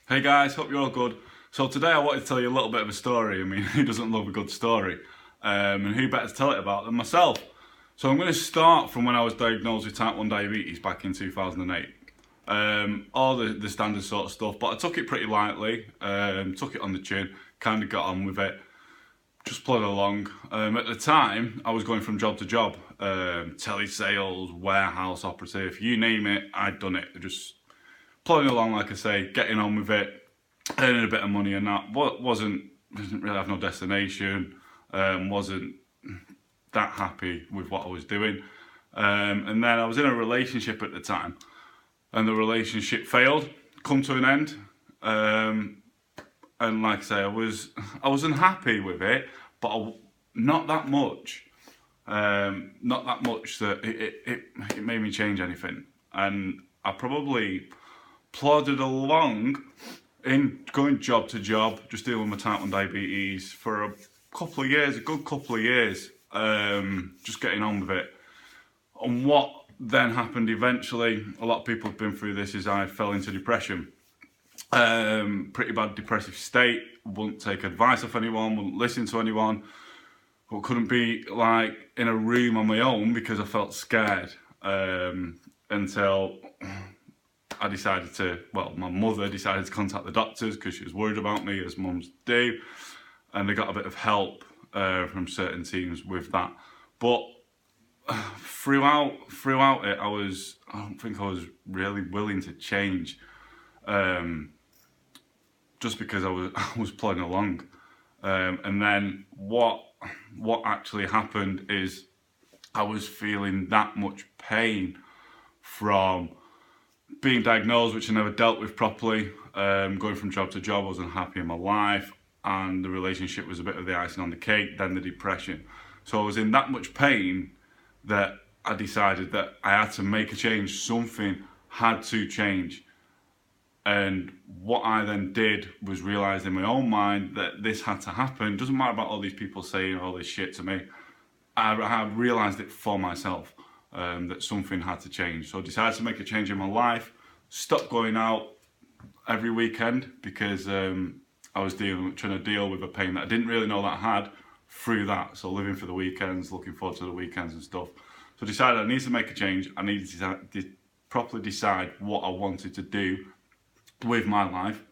Hey guys, hope you're all good. So today I wanted to tell you a little bit of a story. I mean, who doesn't love a good story? And who better to tell it about than myself? So I'm going to start from when I was diagnosed with type 1 diabetes back in 2008. All the standard sort of stuff, but I took it pretty lightly, took it on the chin, kind of got on with it, just plodded along. At the time, I was going from job to job, telesales, warehouse operative, you name it, I'd done it. Just plodding along, like I say, getting on with it, earning a bit of money and that. Didn't really have no destination, wasn't that happy with what I was doing. And then I was in a relationship at the time, and the relationship failed, come to an end. And like I say, I was unhappy with it, but not that much. Not that much that it made me change anything. And I probably plodded along in going job to job, just dealing with my type 1 diabetes for a good couple of years, just getting on with it. And what then happened eventually, a lot of people have been through this, is I fell into depression. Pretty bad depressive state, wouldn't take advice off anyone, wouldn't listen to anyone, but couldn't be like in a room on my own because I felt scared, until my mother decided to contact the doctors because she was worried about me, as mums do, and they got a bit of help from certain teams with that. But throughout it, I don't think I was really willing to change, just because I was plodding along. And then what actually happened is I was feeling that much pain from being diagnosed, which I never dealt with properly, going from job to job, I wasn't happy in my life, and the relationship was a bit of the icing on the cake, then the depression. So I was in that much pain that I decided that I had to make a change, something had to change. And what I then did was realise in my own mind that this had to happen. Doesn't matter about all these people saying all this shit to me. I realised it for myself, that something had to change. So I decided to make a change in my life, stopped going out every weekend because I was trying to deal with a pain that I didn't really know that I had through that. So living for the weekends, looking forward to the weekends and stuff. So I decided I needed to make a change. I needed to properly decide what I wanted to do with my life.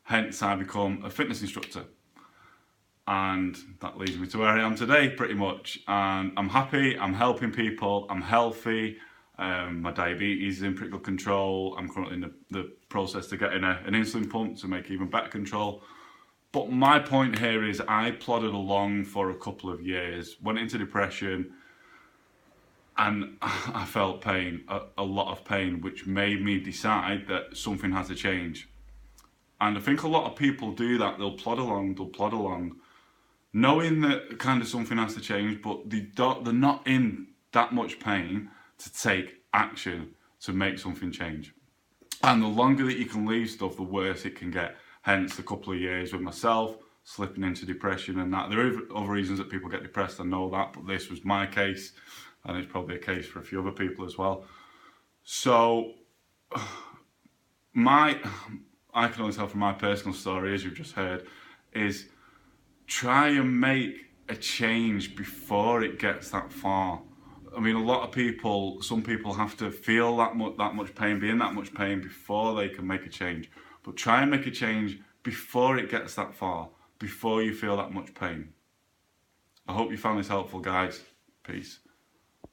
Hence, I become a fitness instructor. And that leads me to where I am today, pretty much. And I'm happy, I'm helping people, I'm healthy, my diabetes is in pretty good control. I'm currently in the process to getting an insulin pump to make even better control. But my point here is I plodded along for a couple of years, went into depression, and I felt pain, a lot of pain, which made me decide that something has to change. And I think a lot of people do that. They'll plod along, knowing that kind of something has to change, but they're not in that much pain to take action to make something change. And the longer that you can leave stuff, the worse it can get. Hence the couple of years with myself, slipping into depression and that. There are other reasons that people get depressed, I know that, but this was my case, and it's probably a case for a few other people as well. So I can only tell from my personal story, as you've just heard, is try and make a change before it gets that far. I mean, some people have to feel that much pain, be in that much pain before they can make a change. But try and make a change before it gets that far, before you feel that much pain. I hope you found this helpful, guys. Peace.